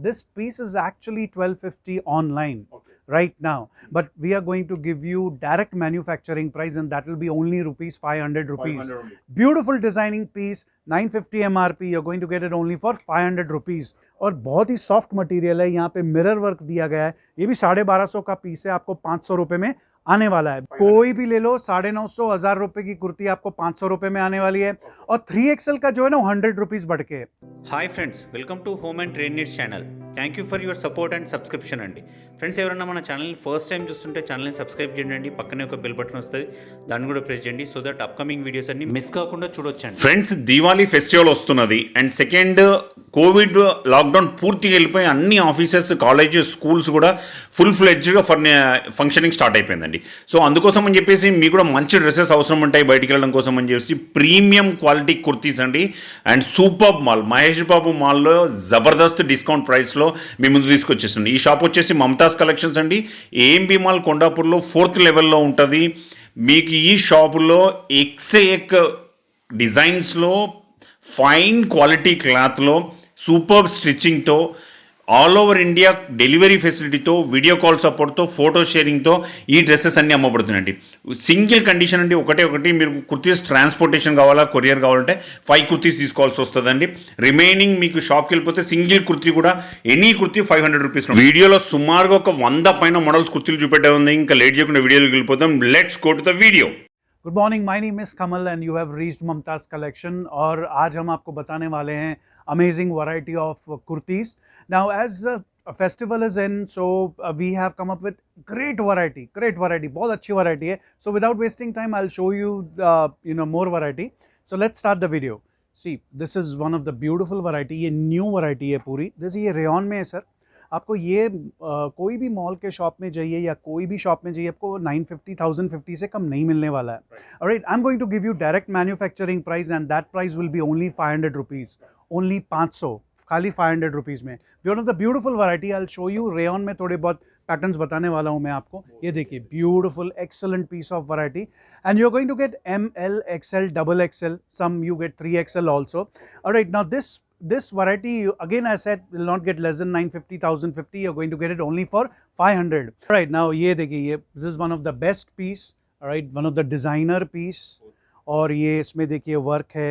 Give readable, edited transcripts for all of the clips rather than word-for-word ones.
This piece is actually 1250 online right now, but we are going to give you direct manufacturing price, and that will be only rupees 500 rupees. Beautiful designing piece, 950 MRP. You're going to get it only for 500 rupees. और बहुत ही soft material है, यहाँ पे mirror work दिया गया है. ये भी 1250 का पीस है, आपको 500 रुपए में आने वाला है. कोई भी ले लो, 950 1000 रुपए की कुर्ती आपको 500 रुपए में आने वाली है. और 3XL का जो है ना 100 रुपीज बढ़ के. Hi friends, welcome to home and trade needs channel. Thank you for your support and subscription అండి. ఫ్రెండ్స్, ఎవరైనా మన ఛానల్ని ఫస్ట్ టైం చూస్తుంటే ఛానల్ని సబ్స్క్రైబ్ చేయండి. పక్కనే ఒక బెల్ బటన్ వస్తుంది, దాన్ని కూడా ప్రెస్ చేయండి, సో దట్ అప్కమింగ్ వీడియోస్ అన్ని మిస్ కాకుండా చూడొచ్చండి. ఫ్రెండ్స్, దీవాళీ ఫెస్టివల్ వస్తున్నది అండ్ సెకండ్ కోవిడ్ లాక్డౌన్ పూర్తిగా వెళ్ళిపోయి అన్ని ఆఫీసెస్, కాలేజెస్, స్కూల్స్ కూడా ఫుల్ ఫ్లెడ్జ్గా ఫంక్షనింగ్ స్టార్ట్ అయిపోయిందండి. సో అందుకోసం అని చెప్పేసి మీకు కూడా మంచి డ్రెస్సెస్ అవసరం ఉంటాయి బయటికి వెళ్ళడం కోసం అని చెప్పేసి ప్రీమియం క్వాలిటీ కుర్తీస్ అండి and super mall Mahesh Babu మాల్లో జబర్దస్త్ డిస్కౌంట్ ప్రైస్లో మీ ముందు తీసుకొచ్చేస్తుంది. ఈ షాప్ వచ్చేసి మమతాజ్ కలెక్షన్స్ అండి, ఏఎంబి మాల్ కొండాపూర్లో 4th లెవెల్లో ఉంటుంది. మీకు ఈ షాపులో ఎక్స్ డిజైన్స్లో ఫైన్ క్వాలిటీ క్లాత్లో సూపర్ స్టిచ్చింగ్తో ఆల్ ఓవర్ ఇండియా డెలివరీ ఫెసిలిటీతో, వీడియో కాల్ సపోర్ట్తో, ఫోటో షేరింగ్తో ఈ డ్రెస్సెస్ అన్నీ అమ్మబడుతున్నాయండి. సింగిల్ కండిషన్ అండి, ఒకటి మీరు కుర్తీస్ ట్రాన్స్పోర్టేషన్ కావాలా, కొరియర్ కావాలంటే 5 కుర్తీస్ తీసుకోవాల్సి వస్తుందండి. రిమైనింగ్ మీకు షాప్కి వెళ్ళిపోతే సింగిల్ కుర్తీ కూడా ఎనీ కుర్తీ 500 రూపీస్. వీడియోలో సుమారుగా ఒక 100 పైన మోడల్స్ కుర్తీలు చూపెట్టే ఉంది. ఇంకా లేట్ చేయకుండా వీడియోలోకి వెళ్ళిపోతాం. Let's go to the video. Good morning, my name is Kamal and you have reached Mumtaz collection. और आज हम आपको बताने वाले हैं amazing variety of kurtis. Now as festival is in, so we have come up with great variety, बहुत अच्छी variety है. So without wasting time I will show you more variety. So let's start the video. See, this is one of the beautiful variety. ये new variety है पूरी. जैसे ये rayon में है सर. आपको ये कोई भी मॉल के शॉप में जाइए या कोई भी शॉप में जाइए, आपको 950 1050 से कम नहीं मिलने वाला है. Alright, I am going to give you direct manufacturing price and that price will be only 500 rupees. Only 500, खाली 500 रुपीज़ में. One of the beautiful variety. I will show you. Rayon में थोड़े बहुत पैटर्न्स बताने वाला हूँ मैं आपको. ये देखिए, beautiful excellent piece of variety and you are going to get ML, XL, XXL, some you get 3XL also. Alright, now this variety, again I said, will not get less than 950 1050. You're going to get it only for 500. Right, now ये देखिए, this is one of the best piece. Alright, one of the designer piece. और ये इसमें देखिए work है,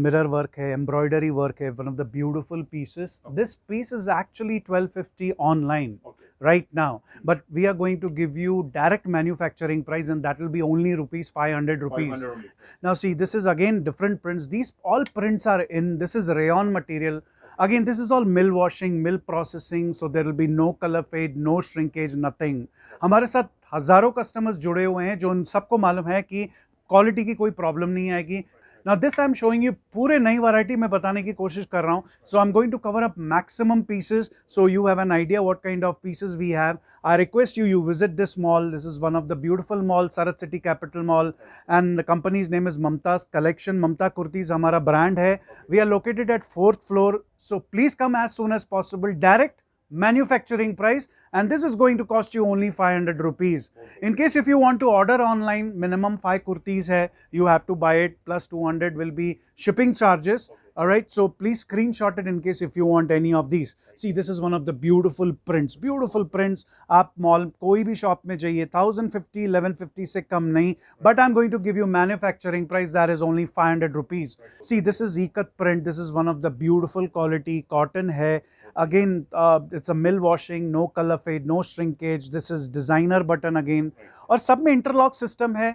mirror work है, embroidery work है. One of the beautiful pieces. This piece is actually 1250 online right now, but we are going to give you direct manufacturing price, and that will be only rupees 500 rupees. Now see, this is again different prints. These all prints are in, this is rayon material. Again, this is all mill washing, mill processing, so there will be no color fade, no shrinkage, nothing. हमारे साथ हजारों customers जुड़े हुए हैं जो उन सबको मालूम है कि क्वालिटी की कोई प्रॉब्लम नहीं आएगी. Now this I am showing you पूरे नई वैरायटी में बताने की कोशिश कर रहा हूँ. So I am going to cover up maximum pieces so you have an idea what kind of pieces we have. I request you visit this mall. This is one of the beautiful mall, Sarat City Capital Mall, and the company's name is Mamta's Collection. Mamta Kurtis हमारा brand है. We are located at 4th floor. So please come as soon as possible. Direct manufacturing price, and this is going to cost you only 500 rupees. In case if you want to order online, minimum 5 kurtis hai, you have to buy it, plus 200 will be shipping charges. Alright, so please screenshot it in case if you want any of these. See, this is one of the beautiful prints. आप mall कोई भी shop में जाइए, 1050 1150 से कम नहीं. But I'm going to give you manufacturing price that is only 500 rupees. See, this is ikat print. This is one of the beautiful quality cotton है. Again, it's a mill washing, no color fade, no shrinkage. This is designer button again. और सब में interlock system है.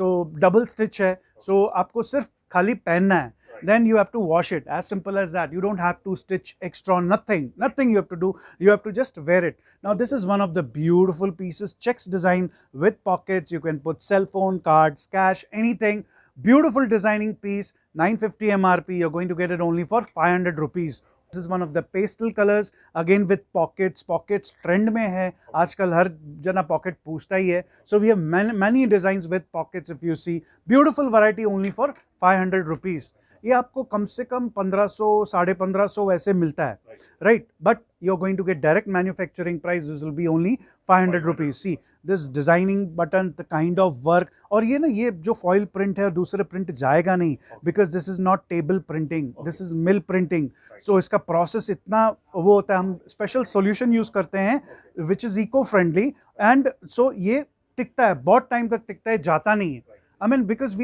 So double stitch है. So आपको सिर्फ खाली पहनना है. Then you have to wash it, as simple as that. You don't have to stitch extra, nothing you have to do. You have to just wear it. Now this is one of the beautiful pieces, checks design with pockets. You can put cell phone, cards, cash, anything. Beautiful designing piece, 950 MRP. You're going to get it only for 500 rupees. This is one of the pastel colors, again with pockets. Pockets trend में है, आजकल हर जना pocket पूछता ही है. So we have many designs with pockets if you see. Beautiful variety only for 500 rupees. ये आपको कम से कम 1500 1550 वैसे मिलता है, right, but you are going to get direct manufacturing price, this will be only 500 rupees. See this designing button, the kind of work, और ये ना ये जो फॉइल प्रिंट है दूसरे प्रिंट जाएगा नहीं, because this is not table printing, this is mill printing. So इसका प्रोसेस इतना वो होता है, हम स्पेशल सॉल्यूशन यूज करते हैं which is eco friendly, and so ये टिकता है, बहुत टाइम तक टिकता है, जाता नहीं है. आई मीन बिकॉज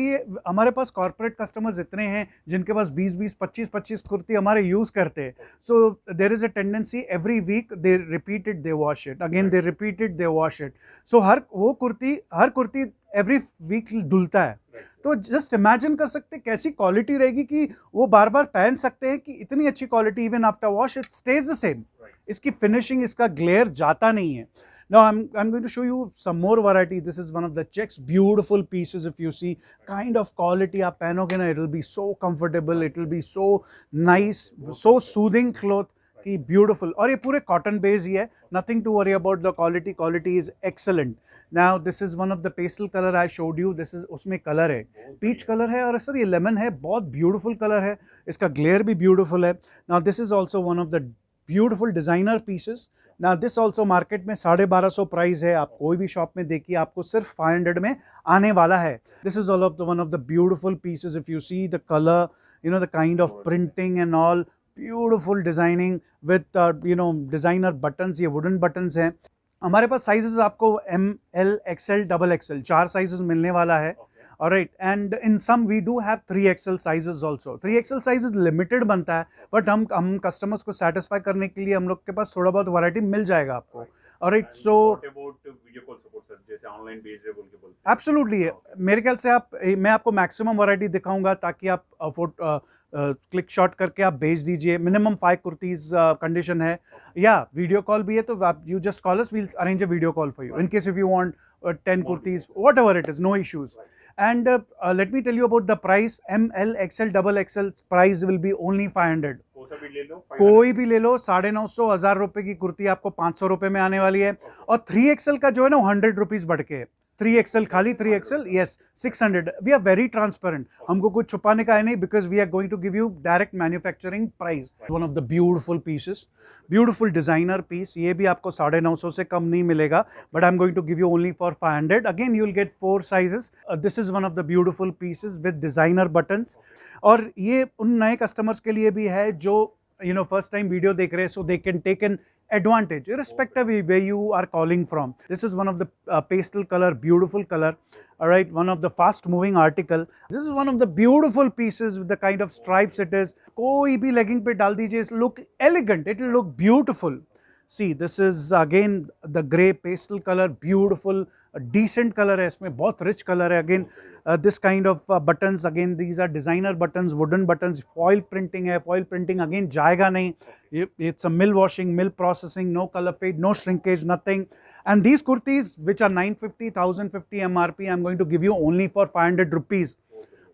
हमारे पास कॉर्पोरेट कस्टमर्स इतने हैं जिनके पास 20 25 कुर्ती हमारे यूज़ करते हैं. So there is a tendency every week they repeat it, they wash it again, they repeat it, they wash it. So हर कुर्ती एवरी वीक धुलता है. तो जस्ट इमेजिन कर सकते हैं कैसी क्वालिटी रहेगी कि वो बार बार पहन सकते हैं, कि इतनी अच्छी quality, even after wash it stage the same. इसकी फिनिशिंग, इसका ग्लेयर जाता नहीं है. Now I'm going to show you some more variety. This is one of the checks, beautiful pieces. If you see kind of quality आप पहनोगे ना, it will be so comfortable, it will be so nice, so soothing cloth कि beautiful. और ये पूरे cotton base ही है, nothing to worry about the quality. Quality is excellent. Now this is one of the pastel color I showed you. This is उसमें color है, peach color है, और sir ये lemon है, बहुत beautiful color है, इसका glare भी beautiful है. Now this is also one of the beautiful designer pieces. Now this also market में 1250 प्राइस है, आप कोई भी शॉप में देखिए आपको सिर्फ 500 में आने वाला है. This is all of the one of the beautiful pieces. If you see the colour, you know the kind of printing and all, beautiful designing with you know designer buttons, ये wooden buttons हैं. हमारे पास sizes आपको ML XL XXL 4 sizes मिलने वाला है. Alright, and in some we do have 3XL sizes also. 3XL sizes limited बनता है, but हम कस्टमर्स को सेटिस्फाई करने के लिए हम लोग के पास थोड़ा बहुत वैरायटी मिल जाएगा आपको. Alright, so What about video call support, sir? जैसे ऑनलाइन भेज रहे बोल के बोलते हैं. एब्सोल्युटली, मेरे ख्याल से मैं आपको मैक्सिमम वैरायटी दिखाऊंगा ताकि आप क्लिक शॉट करके आप भेज दीजिए. मिनिमम 5 कुर्तीज कंडीशन है, या वीडियो कॉल भी है, तो आप you just call us, we will arrange a video call for you in case if you want 10 kurtis, whatever it is, no issues. And let me tell you about the price. ML XL XXL price will be only 500. कोई भी ले लो, 950 1000 रुपए की कुर्ती आपको 500 रुपए में आने वाली है. और 3XL का जो है ना 100 रुपीज बढ़ के 3XL, खाली 3XL, yes 600. We are very transparent, हमको कुछ छुपाने का है नहीं, because we are going to give you direct manufacturing price. One of the beautiful pieces, beautiful designer piece, ये भी आपको 950 से कम नहीं मिलेगा, but I am going to give you only for 500. Again you will get 4 sizes. This is one of the beautiful pieces with designer buttons. और ये उन नए कस्टमर्स के लिए भी है जो you know first time video देख रहे हैं, so they can take an advantage irrespective of where you are calling from. This is one of the pastel color, beautiful color. All right, one of the fast moving article. This is one of the beautiful pieces with the kind of stripes it is. कोई भी legging पे डाल दीजिए, look elegant, it will look beautiful. See, this is again the grey pastel color, beautiful, decent color है इसमें, बहुत rich color है. Again this kind of buttons, again these are designer buttons, wooden buttons, foil printing है, foil printing again जाएगा नहीं, it's a mill washing, mill processing, no color fade, no shrinkage, nothing. And these kurtis which are 950, 1050 MRP, I'm going to give you only for 500 rupees.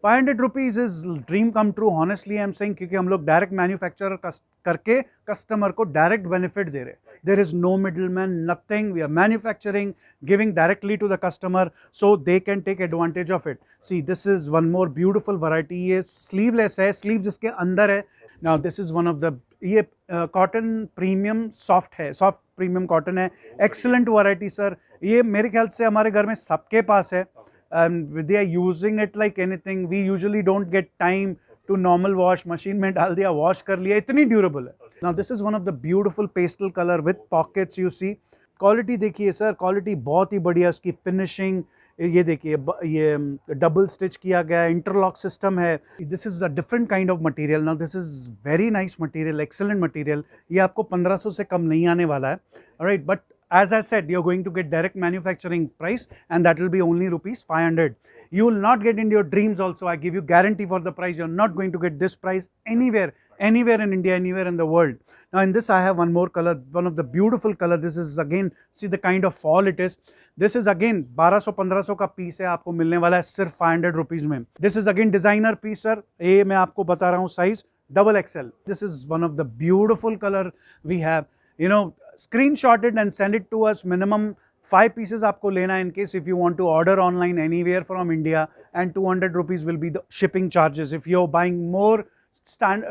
500 rupees is dream come true, honestly I'm saying, क्योंकि हम लोग direct manufacture करके customer को direct benefit दे रहे. There is no middleman, nothing. We are manufacturing, giving directly to the customer, so they can take advantage of it. See, this is one more beautiful variety. ये sleeveless है, sleeves इसके अंदर है. Now this is one of the, ये cotton premium soft है, soft premium cotton है, excellent variety sir. ये मेरे ख्याल से हमारे घर में सबके पास है. They are using it like anything. We usually don't get time to normal wash, machine में डाल दिया, wash कर लिया, इतनी durable है. Now this is one of the beautiful pastel color with pockets. You see, quality देखिए sir, quality बहुत ही बढ़िया, इसकी finishing ये देखिए, ये डबल स्टिच किया गया, इंटरलॉक सिस्टम है. This is a different kind of material. Now this is very nice material, excellent material. ये आपको 1500 से कम नहीं आने वाला है. Alright, but as I said, you're going to get direct manufacturing price, and that will be only rupees 500. You will not get in your dreams also, I give you guarantee for the price. You're not going to get this price anywhere in India, anywhere in the world. Now in this I have one more color, one of the beautiful color. This is again, see the kind of fall it is. This is again 1200-1500 का piece है, आपको मिलने वाला है सिर्फ 500 rupees में. This is again designer piece sir. ये मैं आपको बता रहा हूँ, size XXL. This is one of the beautiful color we have. You know, screenshot it and send it to us. Minimum 5 pieces आपको लेना in case if you want to order online anywhere from India, and 200 rupees will be the shipping charges. If you're buying more,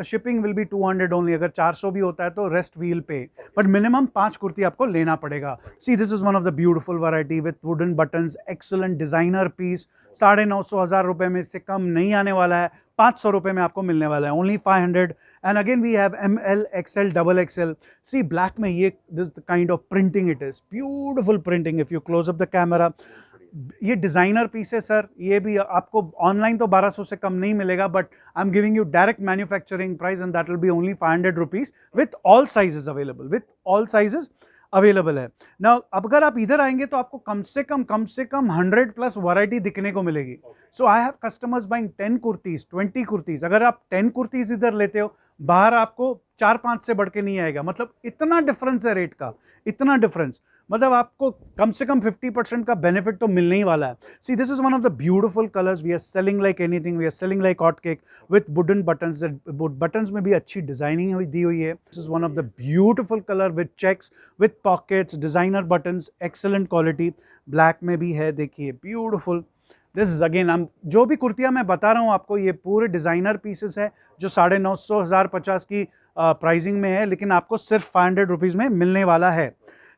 shipping will be 200 only. अगर 400 भी होता है तो rest we'll pay, but minimum 5 kurti आपको लेना पड़ेगा. See, this is one of the beautiful variety with wooden buttons, excellent designer piece. 950,000 रुपए में से कम नहीं आने वाला है, 500 रुपए में आपको मिलने वाला है, only 500. And again we have ML, XL, XXL. See, black में ये this the kind of printing it is, beautiful printing. If you close up the camera, ये डिज़ाइनर पीस है सर. ये भी आपको ऑनलाइन तो 1200 से कम नहीं मिलेगा, but I am giving you direct manufacturing price and that will be only 500 rupees with all sizes available, with all sizes available है. नाउ अब अगर आप इधर आएंगे तो आपको कम से कम 100+ वैरायटी दिखने को मिलेगी. So I have customers buying 10 kurtis, 20 kurtis. अगर आप 10 कुर्तीज़ इधर लेते हो, बाहर आपको 4-5 से बढ़ के नहीं आएगा. मतलब इतना डिफरेंस है रेट का, इतना डिफरेंस. मतलब आपको कम से कम 50% का बेनिफिट तो मिलने ही वाला है. See, this is one of the beautiful colours. We are selling like anything, we are selling like hot cake with wooden buttons. Buttons में भी अच्छी डिजाइनिंग दी हुई है. This is one of the beautiful colour with checks, with pockets, designer buttons, excellent quality. Black में भी है, देखिए, ब्यूटीफुल. दिस इज अगेन, जो भी कुर्तियाँ मैं बता रहा हूँ आपको, ये पूरे डिज़ाइनर पीसेस है जो 950, 1050 की प्राइसिंग में है, लेकिन आपको सिर्फ 500 रुपीज़ में मिलने वाला है.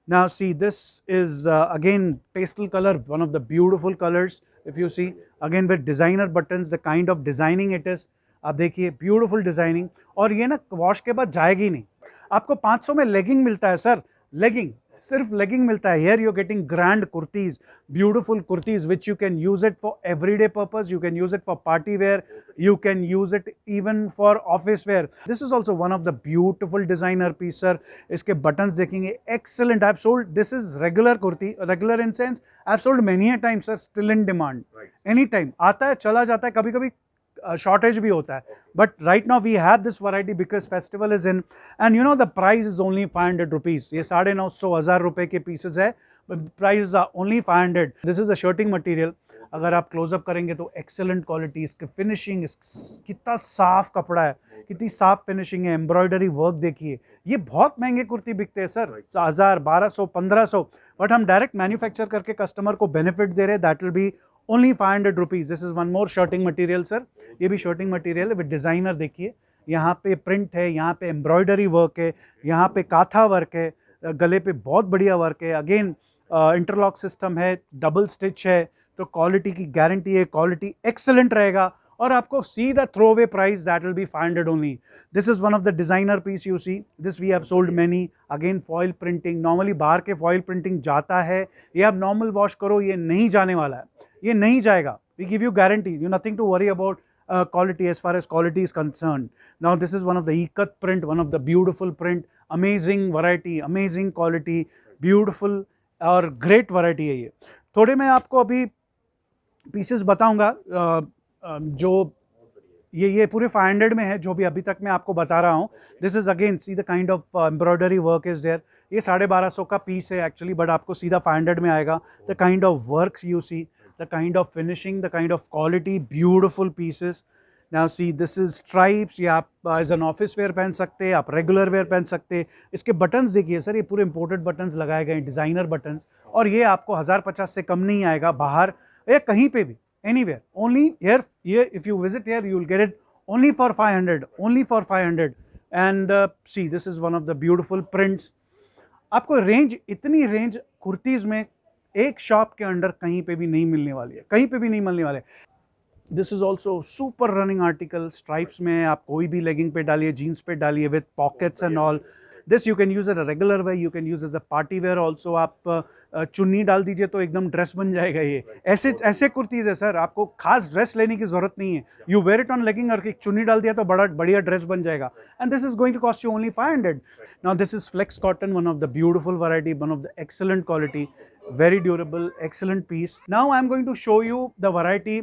Now see, this is again pastel color, one of the beautiful colors. If you see, again with designer buttons, the kind of designing it is, आप देखिए, beautiful designing. और ये ना वॉश के बाद जाएगी नहीं. आपको 500 में लेगिंग मिलता है सर, लेगिंग, सिर्फ लेगिंग मिलता है. Here you're getting grand kurtis, beautiful kurtis which you can use it for everyday purpose, you can use it for party wear, you can use it even for office wear. This is also one of the beautiful designer piece sir. इसके buttons देखेंगे, excellent. I've sold, this is regular kurti, regular in sense I've sold many a time sir, still in demand. Any time आता है, चला जाता है, कभी कभी shortage भी होता है, but right now we have this variety because festival is in, and you know the price is only 500 rupees. ये 950,000 रुपए के pieces है, but price is only 500. This is a shirting material. अगर आप क्लोजअप करेंगे तो एक्सेलेंट क्वालिटी, इसकी finishing, कितना साफ कपड़ा है, कितनी साफ फिनिशिंग है, एम्ब्रॉयडरी वर्क देखिए. ये बहुत महंगे कुर्ती बिकते हैं सर, 1000, 1200, 1500, बट हम डायरेक्ट मैन्युफैक्चर करके कस्टमर को बेनिफिट दे रहे हैं. That will be only 500 rupees. This is one more shirting material sir. ये भी शर्टिंग मटीरियल है विद डिज़ाइनर. देखिए, यहाँ पे प्रिंट है, यहाँ पे एम्ब्रॉयडरी वर्क है, यहाँ पे काथा वर्क है, गले पे बहुत बढ़िया वर्क है. अगेन इंटरलॉक सिस्टम है, डबल स्टिच है, तो क्वालिटी की गारंटी है, क्वालिटी एक्सेलेंट रहेगा. और आपको see the throw away price, that will be 500 only. This is one of the designer piece. You see this, we have sold many. Again foil printing, normally बाहर के foil printing जाता है, ये आप normal wash करो, ये नहीं जाने वाला है, ये नहीं जाएगा. We give you guarantee, you nothing to worry about quality as far as quality is concerned. Now this is one of the ikat print, one of the beautiful print, amazing variety, amazing quality, beautiful और great variety है. ये थोड़े मैं आपको अभी pieces बताऊंगा जो ये पूरे 500 में है, जो भी अभी तक मैं आपको बता रहा हूँ. This is again, see the kind of embroidery work is there. ये 1250 का पीस है एक्चुअली, बट आपको सीधा 500 में आएगा. The kind of work you see, the kind of finishing, the kind of quality, beautiful pieces. Now see, this is stripes. ये आप as an office wear पहन सकते हैं, आप regular wear पहन सकते हैं. इसके buttons देखिए सर, ये पूरे imported buttons लगाए गए, designer buttons. और ये आपको 1050 से कम नहीं आएगा बाहर या कहीं पे भी, anywhere. Only here, if you visit here, you will get it only for 500, only for 500. And see, this is one of the beautiful prints. आपको रेंज, इतनी रेंज कुर्तीज़ में एक शॉप के अंडर कहीं पे भी नहीं मिलने वाली है, कहीं पे भी नहीं मिलने वाले. This is also super running article. Stripes में आप कोई भी लेगिंग पे डालिए, जीन्स पे डालिए, with pockets and all. This you can use at a regular way, you can use as a party wear also. आप चुन्नी डाल दीजिए तो एकदम ड्रेस बन जाएगा. ये ऐसे कुर्तीज़ है सर, आपको खास ड्रेस लेने की जरूरत नहीं है. You wear it on legging और एक चुन्नी डाल दिया तो बड़ा बढ़िया ड्रेस बन जाएगा. And this is going to cost you only 500. Now this is flex cotton, one of the beautiful variety, one of the excellent quality, very durable, excellent piece. Now I am going to show you the variety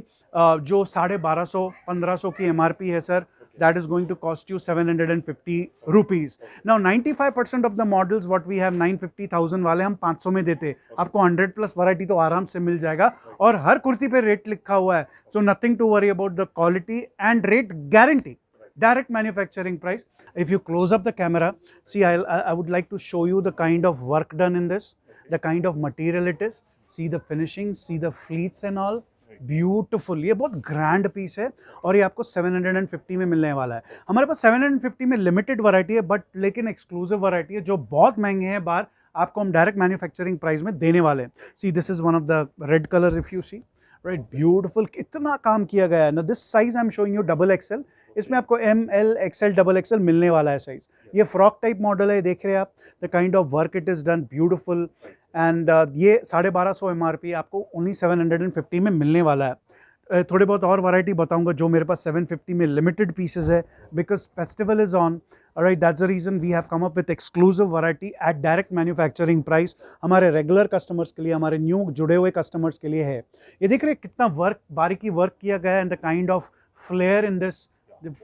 जो 1250, 1500 की MRP है sir. That is going to cost you 750 rupees. Now 95% of the models what we have 950,000 वाले हम 500 में देते. आपको 100+ variety तो आराम से मिल जाएगा, और हर कुर्ती पे रेट लिखा हुआ है. So nothing to worry about the quality and rate guarantee. Direct manufacturing price. If you close up the camera, see, I would like to show you the kind of work done in this. the kind of material it is, see the finishing, see the fleets and all, beautiful. ये बहुत grand piece है और ये आपको 750 में मिलने वाला है। हमारे पास 750 में लिमिटेड वैरायटी है, बट लेकिन एक्सक्लूसिव वैरायटी है जो बहुत महंगे हैं, बाहर आपको हम डायरेक्ट मैन्युफैक्चरिंग प्राइस में देने वाले हैं। See this is one of the red colour, if you see right, beautiful, कितना काम किया गया है ना। This size I am showing you double XL, इसमें आपको ML XL डबल एक्सएल मिलने वाला है साइज। ये फ्रॉक टाइप मॉडल है, देख रहे हैं आप, the kind of work it is done, beautiful. And ये 1250 MRP आपको ओनली 750 में मिलने वाला है। थोड़े बहुत और वैरायटी बताऊंगा जो मेरे पास 750 में लिमिटेड पीसेस है, because festival is on, right, that's the reason we have come up with exclusive variety at direct manufacturing price. हमारे रेगुलर कस्टमर्स के लिए, हमारे न्यू जुड़े हुए कस्टमर्स के लिए है। ये देख रहे हैं कितना वर्क, बारीकी वर्क किया गया है, and the kind of flair in this,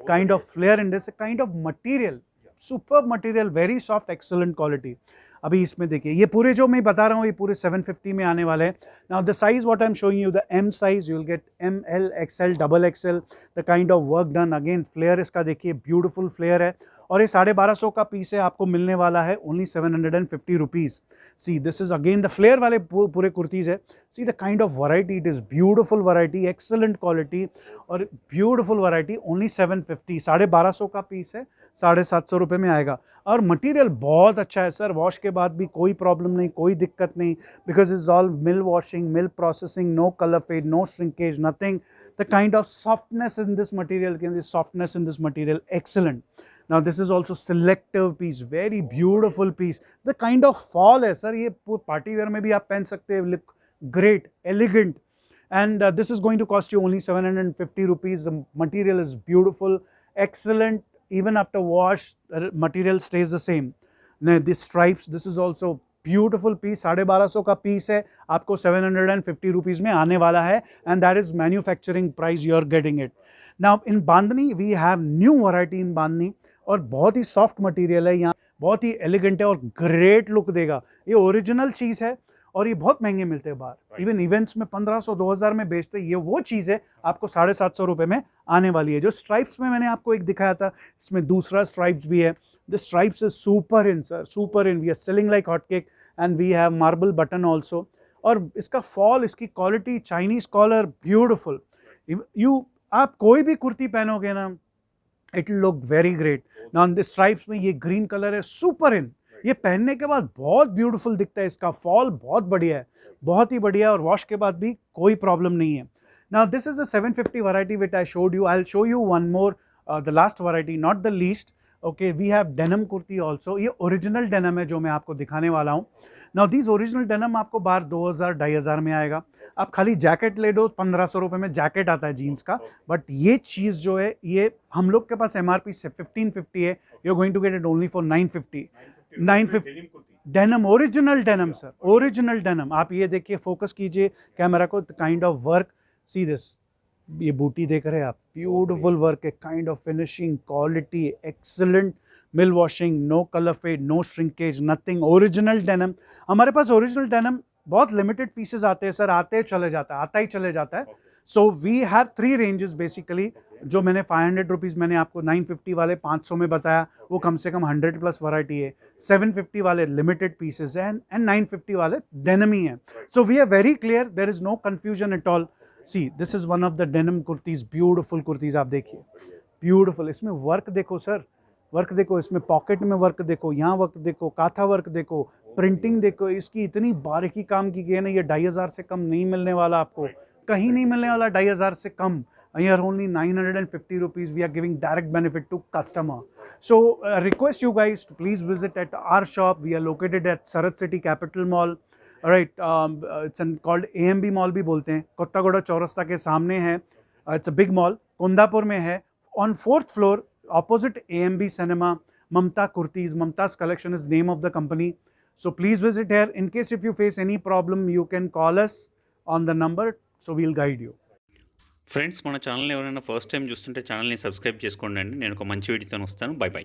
kind of material, super material, very soft, excellent quality. अभी इसमें देखिए, ये पूरे जो मैं बता रहा हूँ ये पूरे 750 में आने वाले हैं। Now the size what I am showing you, the M size, you will get ML XL double XL, the kind of work done. Again flare इसका देखिए, ब्यूटीफुल फ्लेयर है, और ये 1250 का पीस है, आपको मिलने वाला है only 750 rupees. See this is again the flare वाले पूरे कुर्तीज़ है। See the kind of variety, it is beautiful variety, excellent quality और ब्यूटीफुल वैरायटी, ओनली 750। 1250 का पीस है, 750 रुपये में आएगा। और मटेरियल बहुत अच्छा है सर, वॉश के बाद भी कोई प्रॉब्लम नहीं, कोई दिक्कत नहीं, because it's all mill washing, mill processing, no colour fade, no shrinkage, nothing. The kind of softness in this material, softness in this material, excellent. Now this is also selective piece, very beautiful piece. The kind of fall है sir, ये party wear में भी आप पहन सकते हैं, look great, elegant, and this is going to cost you only 750 rupees. The material is beautiful, excellent, even after wash, the material stays the same. Now this stripes, this is also beautiful piece, 1250 का piece है, आपको 750 rupees में आने वाला है, and that is manufacturing price you are getting it. Now in bandhani we have new variety in बांधनी, और बहुत ही soft material है, यहाँ बहुत ही एलिगेंट है और ग्रेट लुक देगा। ये ओरिजिनल चीज़ है और ये बहुत महंगे मिलते हैं बाहर, इवन इवेंट्स में 1500-2000 में बेचते हैं। ये वो चीज़ है आपको 750 रुपये में आने वाली है। जो स्ट्राइप्स में मैंने आपको एक दिखाया था, इसमें दूसरा स्ट्राइप्स भी है। The stripes is super in sir, super in, we are selling like hot cake, and we have marble button also. और इसका फॉल, इसकी क्वालिटी, चाइनीज कॉलर, ब्यूटिफुल। आप कोई भी कुर्ती पहनोगे ना, it will look very great. Now in this stripes में ये green colour है, सुपर इन, ये पहनने के बाद बहुत ब्यूटीफुल दिखता है, इसका फॉल बहुत बढ़िया है, बहुत ही बढ़िया, और वॉश के बाद भी कोई प्रॉब्लम नहीं है। Now this is a 750 variety which I showed you. I will show you one more, the last variety, not the least. Okay, we have denim kurti also. ये ओरिजिनल डेनम है जो मैं आपको दिखाने वाला हूँ। नाउ दिस ओरिजिनल डेनम आपको बाहर 2000-2500 में आएगा। आप खाली जैकेट ले दो, 1500 रुपये में जैकेट आता है जीन्स का, बट ये चीज़ जो है, ये हम लोग के पास MRP से 1550 है, you are going to get it only for 950 denim, original denim sir, original denim. आप ये देखिए, फोकस कीजिए कैमरा को, kind of work, see this, ये बूटी देख रहे हैं आप, ब्यूटीफुल वर्क है, kind of finishing, quality, excellent, mill washing, no colour fade, no shrinkage, nothing, original denim. हमारे पास ओरिजिनल डेनम बहुत लिमिटेड पीसेस आते हैं सर, आते चले जाता है, आता ही चले जाता है। So we have 3 ranges basically, जो मैंने 500 रुपीज़ मैंने आपको 950 वाले 500 में बताया, वो कम से कम 100+ वैरायटी है। 750 वाले लिमिटेड पीसेस हैं, एंड 950 वाले डेनिम ही हैं। So we are very clear, there is no confusion at all. See this is one of the denim kurtis, beautiful kurtis, आप देखिए, ब्यूटीफुल। इसमें वर्क देखो सर, वर्क देखो, इसमें पॉकेट में वर्क देखो, यहाँ वर्क देखो, काथा वर्क देखो, प्रिंटिंग देखो, इसकी इतनी बारीकी काम की गई है ना। ये 2500 से कम नहीं मिलने वाला आपको, कहीं नहीं मिलने वाला 2500 से कम। Here only 950 rupees we are giving direct benefit to customer. So request you guys to please visit at our shop. We are located at Sarat City Capital Mall. All right, it's called AMB Mall भी बोलते हैं, कोत्तागोड़ा चौरस्ता के सामने है। It's a big mall, Kundapur में है। On 4th floor, opposite AMB Cinema, Mamta Kurtis, Mamta's Collection is name of the company. So please visit here. In case if you face any problem, you can call us on the number. So we'll guide you. Friends, మన ఛానల్ని ఎవరైనా first time చూస్తుంటే ఛానల్ని subscribe చేసుకోండి అండి. నేను ఒక మంచి వీడియోతో వస్తాను. By by.